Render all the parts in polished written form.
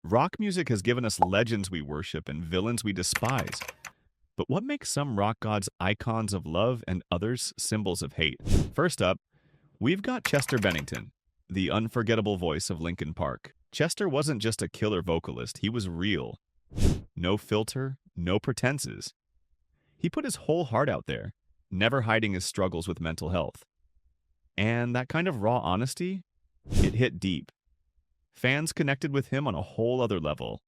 Rock music has given us legends we worship and villains we despise. But what makes some rock gods icons of love and others symbols of hate? First up, we've got Chester Bennington, the unforgettable voice of Linkin Park. Chester wasn't just a killer vocalist, he was real. No filter, no pretenses. He put his whole heart out there, never hiding his struggles with mental health. And that kind of raw honesty, it hit deep. Fans connected with him on a whole other level.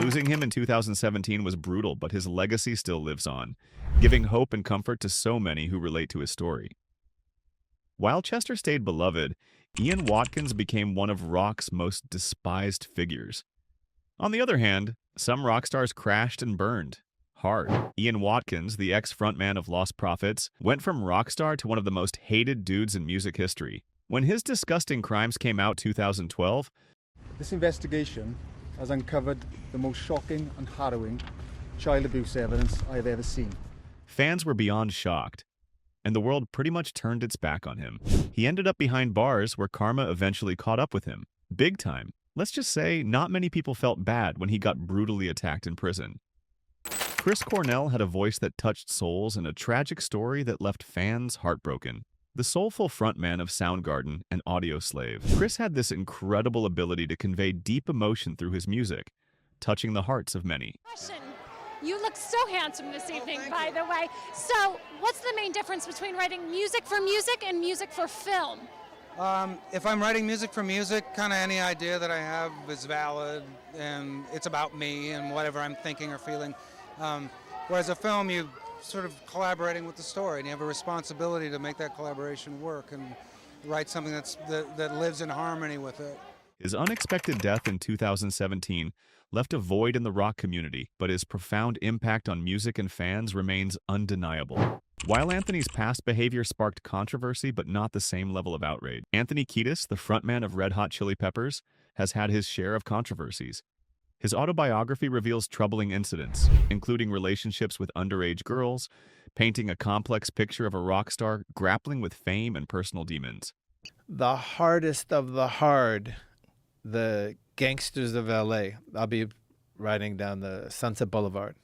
Losing him in 2017 was brutal, but his legacy still lives on, giving hope and comfort to so many who relate to his story. While Chester stayed beloved, Ian Watkins became one of rock's most despised figures. On the other hand, some rock stars crashed and burned hard. Ian Watkins, the ex-frontman of Lost Prophets, went from rock star to one of the most hated dudes in music history. When his disgusting crimes came out in 2012, this investigation has uncovered the most shocking and harrowing child abuse evidence I have ever seen. Fans were beyond shocked, and the world pretty much turned its back on him. He ended up behind bars where karma eventually caught up with him. Big time. Let's just say not many people felt bad when he got brutally attacked in prison. Cornell had a voice that touched souls and a tragic story that left fans heartbroken. The soulful frontman of Soundgarden and Audioslave, Chris had this incredible ability to convey deep emotion through his music, touching the hearts of many. You look so handsome this evening, by the way. So, what's the main difference between writing music for music and music for film? If I'm writing music for music, kind of any idea that I have is valid, and it's about me and whatever I'm thinking or feeling. Whereas a film, you sort of collaborating with the story, and you have a responsibility to make that collaboration work and write something that lives in harmony with it. His unexpected death in 2017 left a void in the rock community, but his profound impact on music and fans remains undeniable. While Anthony's past behavior sparked controversy but not the same level of outrage, Anthony Kiedis, the frontman of Red Hot Chili Peppers, has had his share of controversies. His autobiography reveals troubling incidents, including relationships with underage girls, painting a complex picture of a rock star grappling with fame and personal demons. The hardest of the hard, the gangsters of LA. I'll be riding down the Sunset Boulevard,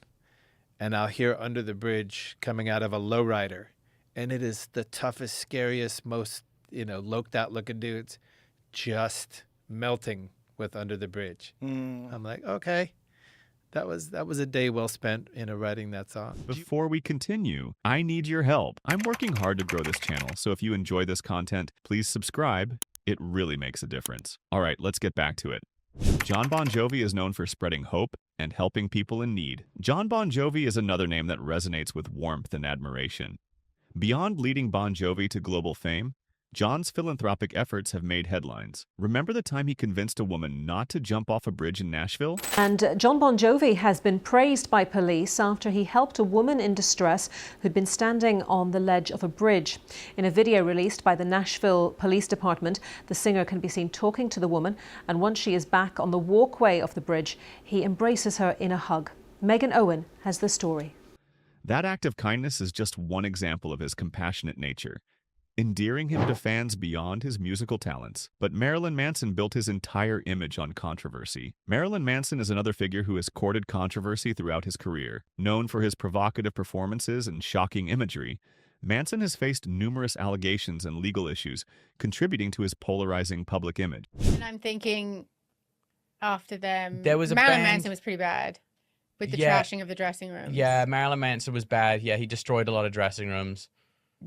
and I'll hear Under the Bridge coming out of a lowrider, and it is the toughest, scariest, most, loked out looking dudes just melting with Under the Bridge. I'm like, okay, that was a day well spent, writing that song. Before we continue, I need your help. I'm working hard to grow this channel, so if you enjoy this content, please subscribe. It really makes a difference. All right, let's get back to it. Jon Bon Jovi is known for spreading hope and helping people in need. Jon Bon Jovi is another name that resonates with warmth and admiration. Beyond leading Bon Jovi to global fame, Jon's philanthropic efforts have made headlines. Remember the time he convinced a woman not to jump off a bridge in Nashville? And Jon Bon Jovi has been praised by police after he helped a woman in distress who'd been standing on the ledge of a bridge. In a video released by the Nashville Police Department, the singer can be seen talking to the woman, and once she is back on the walkway of the bridge, he embraces her in a hug. Megan Owen has the story. That act of kindness is just one example of his compassionate nature, endearing him to fans beyond his musical talents. But Marilyn Manson built his entire image on controversy. Marilyn Manson is another figure who has courted controversy throughout his career. Known for his provocative performances and shocking imagery, Manson has faced numerous allegations and legal issues, contributing to his polarizing public image. And I'm thinking, after them, there was Marilyn Manson was pretty bad with the trashing of the dressing rooms. Yeah, Marilyn Manson was bad. Yeah, he destroyed a lot of dressing rooms.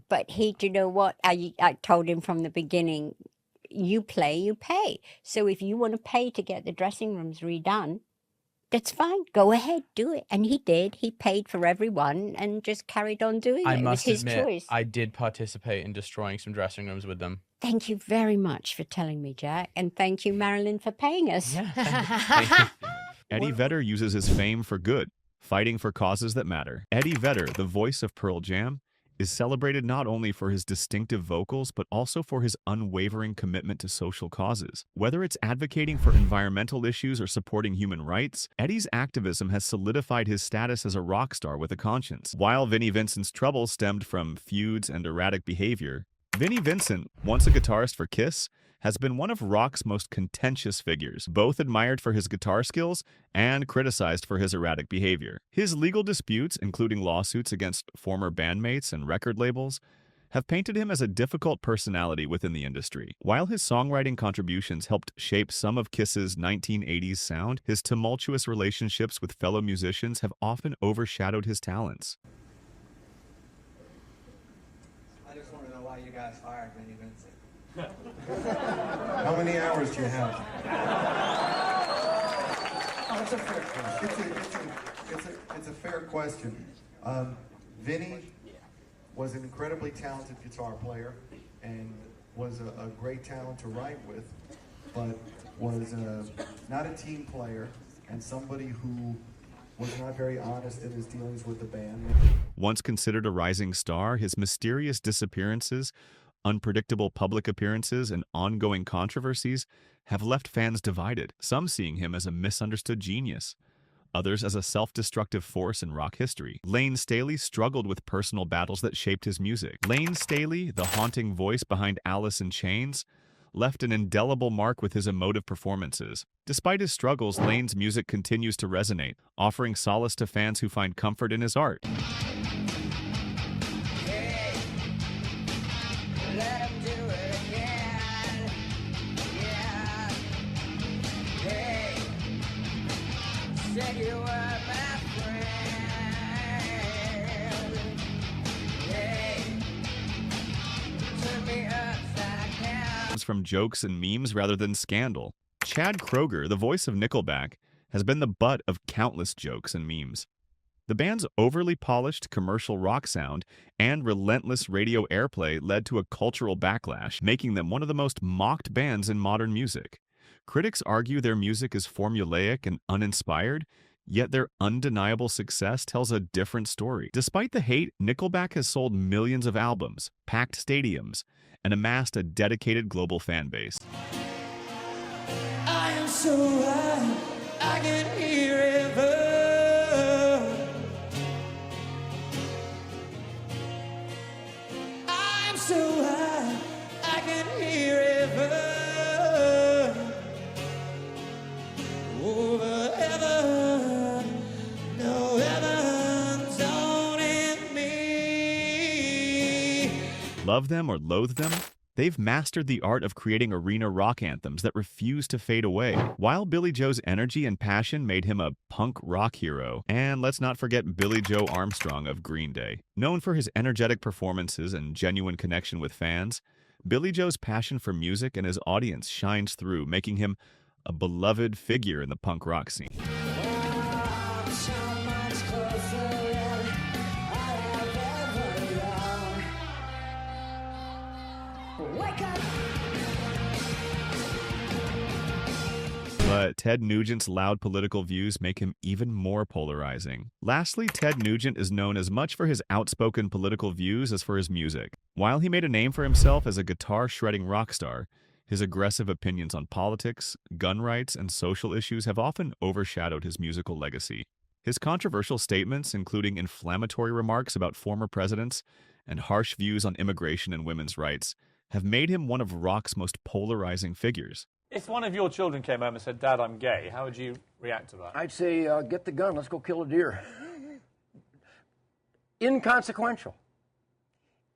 But you know what? I told him from the beginning, you play, you pay. So if you want to pay to get the dressing rooms redone, that's fine. Go ahead, do it. And he did. He paid for everyone and just carried on doing it. I must it was his admit, choice. I did participate in destroying some dressing rooms with them. Thank you very much for telling me, Jack. And thank you, Marilyn, for paying us. Yeah, thank you. Eddie Vedder uses his fame for good, fighting for causes that matter. Eddie Vedder, the voice of Pearl Jam, is celebrated not only for his distinctive vocals, but also for his unwavering commitment to social causes. Whether it's advocating for environmental issues or supporting human rights, Eddie's activism has solidified his status as a rock star with a conscience. While Vinnie Vincent's troubles stemmed from feuds and erratic behavior, Vinnie Vincent, once a guitarist for Kiss, has been one of rock's most contentious figures, both admired for his guitar skills and criticized for his erratic behavior. His legal disputes, including lawsuits against former bandmates and record labels, have painted him as a difficult personality within the industry. While his songwriting contributions helped shape some of Kiss's 1980s sound, his tumultuous relationships with fellow musicians have often overshadowed his talents. I just want to know why you guys fired Vinnie Vincent. How many hours do you have? Oh, it's a fair question. It's a fair question. Vinnie was an incredibly talented guitar player and was a great talent to write with, but was not a team player and somebody who was not very honest in his dealings with the band. Once considered a rising star, his mysterious disappearances, unpredictable public appearances, and ongoing controversies have left fans divided, some seeing him as a misunderstood genius, others as a self-destructive force in rock history. Layne Staley struggled with personal battles that shaped his music. Layne Staley, the haunting voice behind Alice in Chains, left an indelible mark with his emotive performances. Despite his struggles, Layne's music continues to resonate, offering solace to fans who find comfort in his art. From jokes and memes rather than scandal. Chad Kroeger, the voice of Nickelback, has been the butt of countless jokes and memes. The band's overly polished commercial rock sound and relentless radio airplay led to a cultural backlash, making them one of the most mocked bands in modern music. Critics argue their music is formulaic and uninspired, yet their undeniable success tells a different story. Despite the hate, Nickelback has sold millions of albums, packed stadiums, and amassed a dedicated global fan base. I am so high, I can hear heaven. I am so high, I can hear heaven. Over heaven, no heaven's on in me. Love them or loathe them, they've mastered the art of creating arena rock anthems that refuse to fade away. While Billie Joe's energy and passion made him a punk rock hero, and let's not forget Billie Joe Armstrong of Green Day. Known for his energetic performances and genuine connection with fans, Billie Joe's passion for music and his audience shines through, making him a beloved figure in the punk rock scene. But Ted Nugent's loud political views make him even more polarizing. Lastly, Ted Nugent is known as much for his outspoken political views as for his music. While he made a name for himself as a guitar-shredding rock star, his aggressive opinions on politics, gun rights, and social issues have often overshadowed his musical legacy. His controversial statements, including inflammatory remarks about former presidents and harsh views on immigration and women's rights, have made him one of rock's most polarizing figures. If one of your children came home and said, "Dad, I'm gay," how would you react to that? I'd say, get the gun, let's go kill a deer. Inconsequential.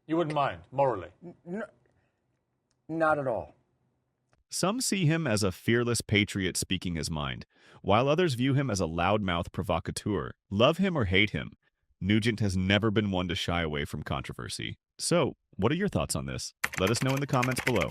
You wouldn't mind, morally? Not at all. Some see him as a fearless patriot speaking his mind, while others view him as a loudmouth provocateur. Love him or hate him, Nugent has never been one to shy away from controversy. So, what are your thoughts on this? Let us know in the comments below.